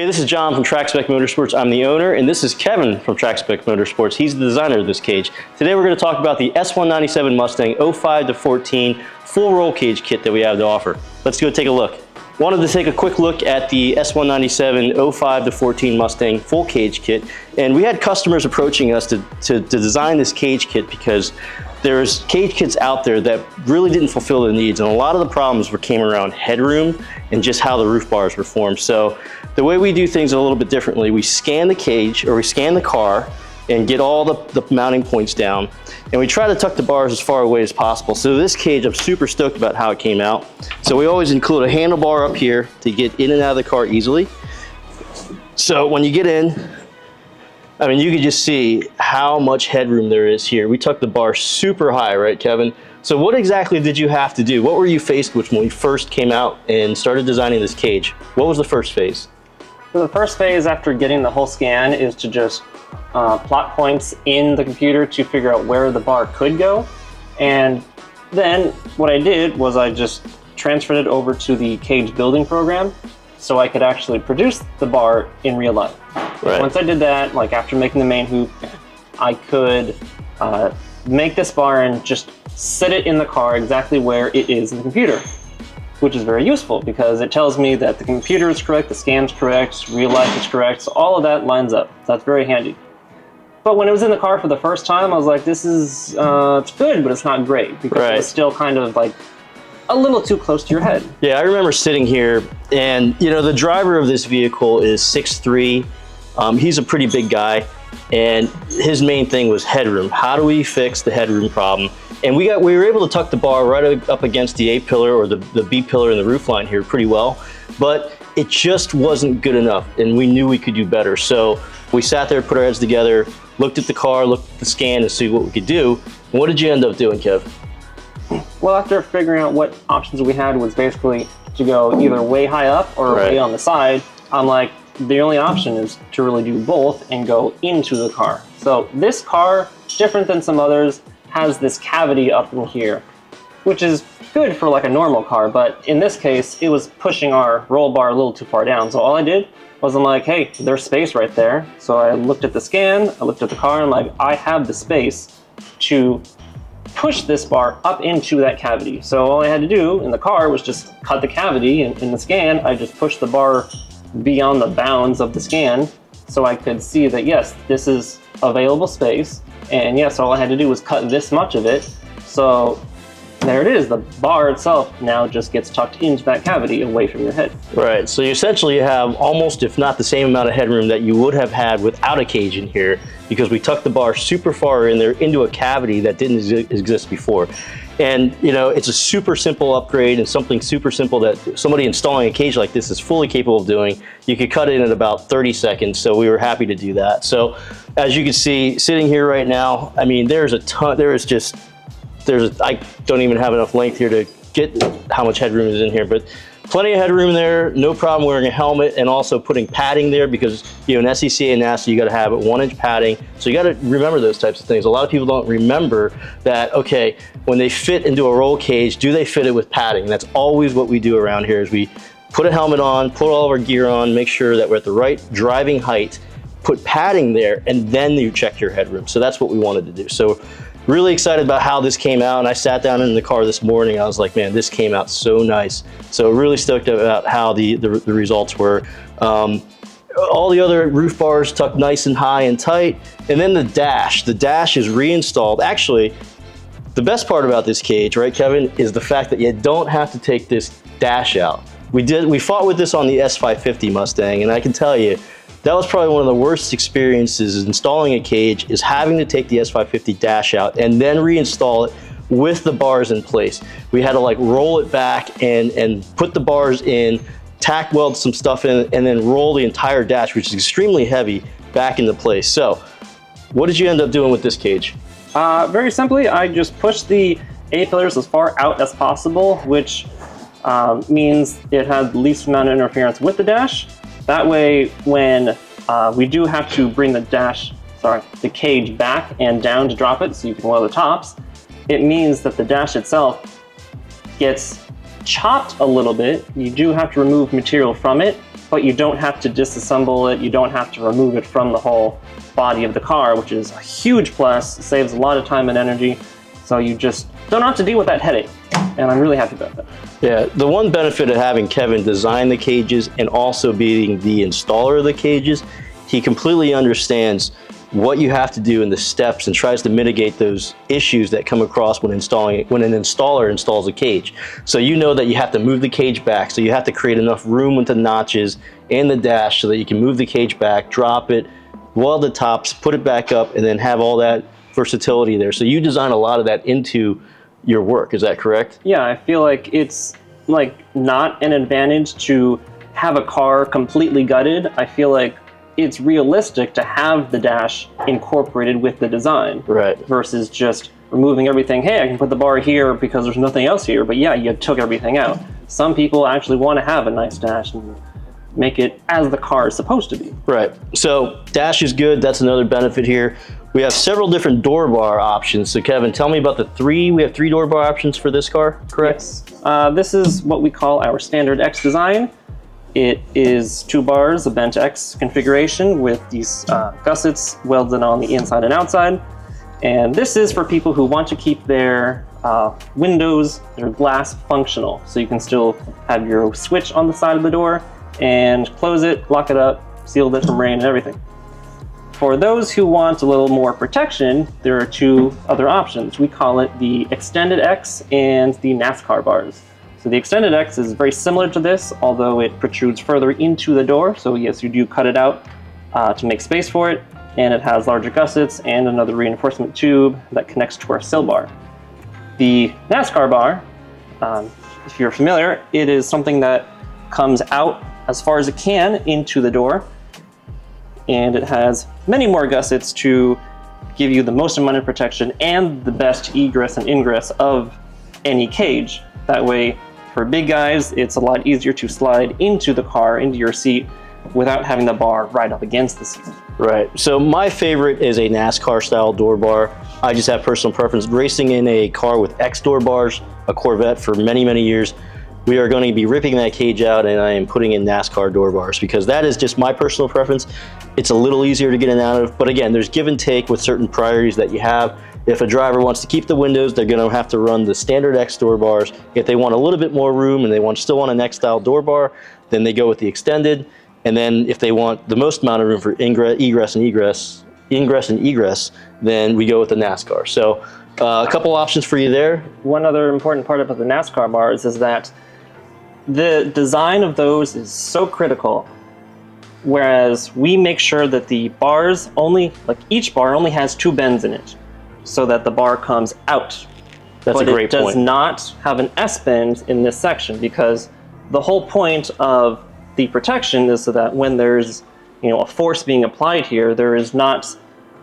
this is John from Trackspec Motorsports. I'm the owner, and this is Kevin from Trackspec Motorsports. He's the designer of this cage. Today we're going to talk about the S197 Mustang 05 to 14 full roll cage kit that we have to offer. Let's go take a look. Wanted to take a quick look at the S197 05 to 14 Mustang full cage kit, and we had customers approaching us to design this cage kit because there's cage kits out there that really didn't fulfill their needs, and a lot of the problems came around headroom and just how the roof bars were formed. So the way we do things a little bit differently, we scan the cage, or we scan the car and get all the mounting points down, and we try to tuck the bars as far away as possible. So this cage, I'm super stoked about how it came out. So we always include a handlebar up here to get in and out of the car easily. So when you get in, I mean, you can just see how much headroom there is here. We tuck the bar super high, right, Kevin? So what exactly did you have to do? What were you faced with when we first came out and started designing this cage? What was the first phase? So the first phase after getting the whole scan is to just plot points in the computer to figure out where the bar could go. And then what I did was I just transferred it over to the cage building program so I could actually produce the bar in real life. Right. Once I did that, like after making the main hoop, I could make this bar and just set it in the car exactly where it is in the computer, which is very useful because it tells me that the computer is correct, the scan's correct, real life is correct, so all of that lines up. That's very handy. But when it was in the car for the first time, I was like, this is, it's good, but it's not great because it was still kind of like a little too close to your head. Yeah, I remember sitting here and, you know, the driver of this vehicle is 6'3". He's a pretty big guy, and his main thing was headroom. How do we fix the headroom problem? And we were able to tuck the bar right up against the A pillar or the B pillar in the roof line here pretty well, but it just wasn't good enough, and we knew we could do better. So we sat there, put our heads together, looked at the car, looked at the scan to see what we could do. What did you end up doing, Kev? Well, after figuring out what options we had was basically to go either way high up or way on the side, I'm like, the only option is to really do both and go into the car. So this car, different than some others, has this cavity up in here, which is good for like a normal car, but in this case, it was pushing our roll bar a little too far down. So all I did was I'm like, hey, there's space right there. So I looked at the scan, I looked at the car, and I'm like, I have the space to push this bar up into that cavity. So all I had to do in the car was just cut the cavity, and in the scan, I just pushed the bar beyond the bounds of the scan so I could see that, yes, this is available space. And yes, all I had to do was cut this much of it. So there it is. The bar itself now just gets tucked into that cavity away from your head. Right. So you essentially have almost, if not the same amount of headroom that you would have had without a cage in here, because we tucked the bar super far in there into a cavity that didn't exist before. And, you know, it's a super simple upgrade and something super simple that somebody installing a cage like this is fully capable of doing. You could cut it in about 30 seconds, so we were happy to do that. So as you can see, sitting here right now, I mean, there's a ton, I don't even have enough length here to get how much headroom is in here, but plenty of headroom there, no problem wearing a helmet, and also putting padding there because, you know, in SECA and NASA, you got to have 1-inch padding. So you got to remember those types of things. A lot of people don't remember that, okay, when they fit into a roll cage, do they fit it with padding? And that's always what we do around here is we put a helmet on, put all of our gear on, make sure that we're at the right driving height, put padding there, and then you check your headroom. So that's what we wanted to do. So really excited about how this came out, and I sat down in the car this morning. I was like, man, this came out so nice. So really stoked about how the results were. All the other roof bars tucked nice and high and tight. And then the dash is reinstalled. Actually, the best part about this cage, right, Kevin, is the fact that you don't have to take this dash out. We fought with this on the S550 Mustang, and I can tell you, that was probably one of the worst experiences installing a cage, is having to take the S550 dash out and then reinstall it with the bars in place. We had to like roll it back and put the bars in, tack weld some stuff in, and then roll the entire dash, which is extremely heavy, back into place. So what did you end up doing with this cage? Very simply, I just pushed the A pillars as far out as possible, which means it had the least amount of interference with the dash. That way, when we do have to bring the cage back and down to drop it so you can weld the tops, it means that the dash itself gets chopped a little bit. You do have to remove material from it, but you don't have to disassemble it. You don't have to remove it from the whole body of the car, which is a huge plus. It saves a lot of time and energy. So you just don't have to deal with that headache. And I'm really happy about that. Yeah, the one benefit of having Kevin design the cages and also being the installer of the cages, he completely understands what you have to do in the steps and tries to mitigate those issues that come across when an installer installs a cage. So you know that you have to move the cage back, so you have to create enough room with the notches and the dash so that you can move the cage back, drop it, weld the tops, put it back up, and then have all that versatility there. So you design a lot of that into your work, is that correct? Yeah, I feel like it's like not an advantage to have a car completely gutted. I feel like it's realistic to have the dash incorporated with the design, right? Versus just removing everything. Hey, I can put the bar here because there's nothing else here, but yeah, you took everything out. Some people actually want to have a nice dash and make it as the car is supposed to be. Right, so dash is good, that's another benefit here. We have several different door bar options. So Kevin, tell me about we have 3 door bar options for this car, correct? Yes. This is what we call our standard X design. It is 2 bars, a bent X configuration with these gussets welded on the inside and outside. And this is for people who want to keep their windows, their glass functional. So you can still have your switch on the side of the door and close it, lock it up, seal it from rain and everything. For those who want a little more protection, there are 2 other options. We call it the Extended X and the NASCAR bars. So the Extended X is very similar to this, although it protrudes further into the door. So yes, you do cut it out to make space for it, and it has larger gussets and another reinforcement tube that connects to our sill bar. The NASCAR bar, if you're familiar, it is something that comes out as far as it can into the door, and it has many more gussets to give you the most amount of protection and the best egress and ingress of any cage. That way, for big guys, it's a lot easier to slide into the car, into your seat, without having the bar right up against the seat. Right, so my favorite is a NASCAR style door bar. I just have personal preference. Racing in a car with X door bars, a Corvette for many, many years, we are going to be ripping that cage out and I am putting in NASCAR door bars because that is just my personal preference. It's a little easier to get in and out of, but again, there's give and take with certain priorities that you have. If a driver wants to keep the windows, they're going to have to run the standard X door bars. If they want a little bit more room and they still want an X style door bar, then they go with the extended. And then if they want the most amount of room for ingress and egress, then we go with the NASCAR. So a couple options for you there. One other important part about the NASCAR bars is that the design of those is so critical, whereas we make sure that the bars each bar only has 2 bends in it, so that the bar comes out. That's a great point. But it does not have an S-bend in this section, because the whole point of the protection is so that when there's a force being applied here, there is not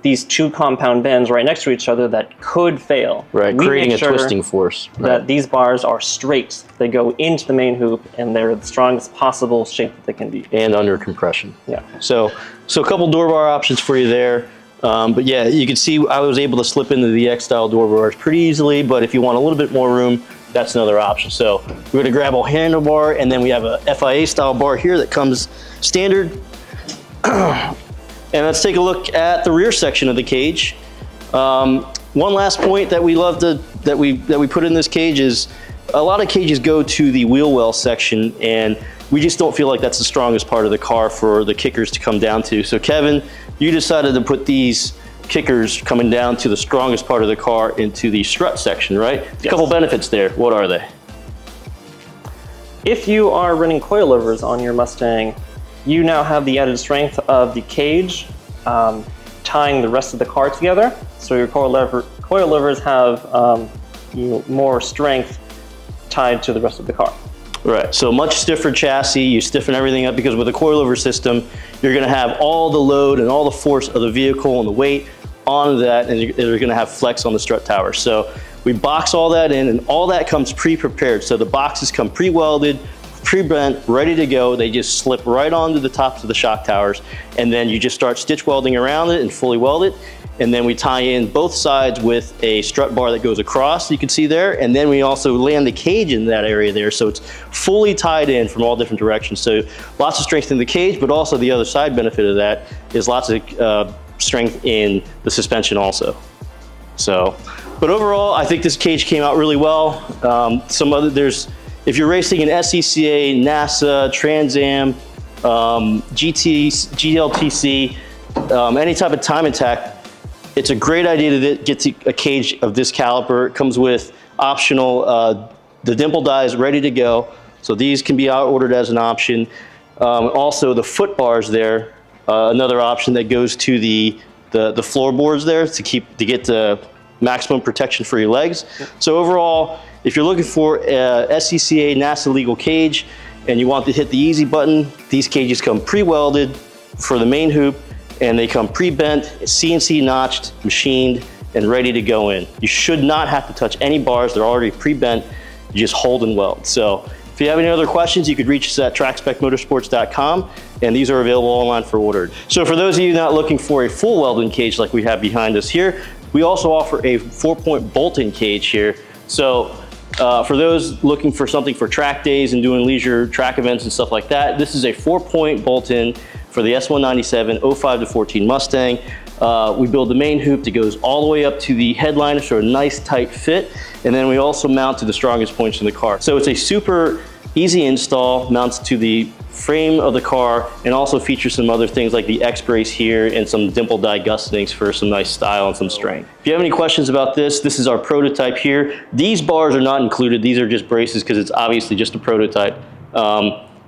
these 2 compound bends right next to each other that could fail. Right, creating a twisting force. That these bars are straight. They go into the main hoop and they're the strongest possible shape that they can be. And under compression. Yeah. So a couple door bar options for you there. But yeah, you can see I was able to slip into the X-style door bars pretty easily, but if you want a little bit more room, that's another option. So we're gonna grab a handlebar, and then we have a FIA style bar here that comes standard. And let's take a look at the rear section of the cage. One last point that we love that we put in this cage is a lot of cages go to the wheel well section, and we just don't feel like that's the strongest part of the car for the kickers to come down to. So Kevin, you decided to put these kickers coming down to the strongest part of the car into the strut section, right? Yes. A couple benefits there. What are they? If you are running coilovers on your Mustang, you now have the added strength of the cage tying the rest of the car together. So your coilovers have more strength tied to the rest of the car. Right, so much stiffer chassis, you stiffen everything up, because with a coilover system, you're gonna have all the load and all the force of the vehicle and the weight onto that, and you're gonna have flex on the strut tower. So we box all that in, and all that comes pre-prepared. So the boxes come pre-welded, pre-bent, ready to go. They just slip right onto the tops of the shock towers, and then you just start stitch welding around it and fully weld it. and then we tie in both sides with a strut bar that goes across, you can see there, and then we also land the cage in that area there, so it's fully tied in from all different directions. So lots of strength in the cage, but also the other side benefit of that is lots of strength in the suspension also. So, but overall, I think this cage came out really well. If you're racing an SCCA, NASA, Trans Am, GLTC, any type of time attack, it's a great idea to get a cage of this caliber. It comes with optional, the dimple die is ready to go. So these can be ordered as an option. Also the foot bars there, another option that goes to the floorboards there to get the maximum protection for your legs. So overall, if you're looking for a SCCA NASA legal cage and you want to hit the easy button, these cages come pre-welded for the main hoop, and they come pre-bent, CNC notched, machined, and ready to go in. You should not have to touch any bars. They're already pre-bent. You just hold and weld. So if you have any other questions, you could reach us at trackspecmotorsports.com, and these are available online for order. So for those of you not looking for a full welded cage like we have behind us here, we also offer a 4-point bolt-in cage here. So for those looking for something for track days and doing leisure track events and stuff like that, this is a 4-point bolt-in for the S197 05 to 14 Mustang. We build the main hoop that goes all the way up to the headliner, so a nice tight fit. And then we also mount to the strongest points in the car. So it's a super easy install, mounts to the frame of the car, and also features some other things like the X-brace here and some dimple die gussetings for some nice style and some strength. If you have any questions about this is our prototype here. These bars are not included. These are just braces because it's obviously just a prototype.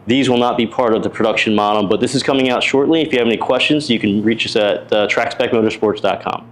These will not be part of the production model, but this is coming out shortly. If you have any questions, you can reach us at trackspecmotorsports.com.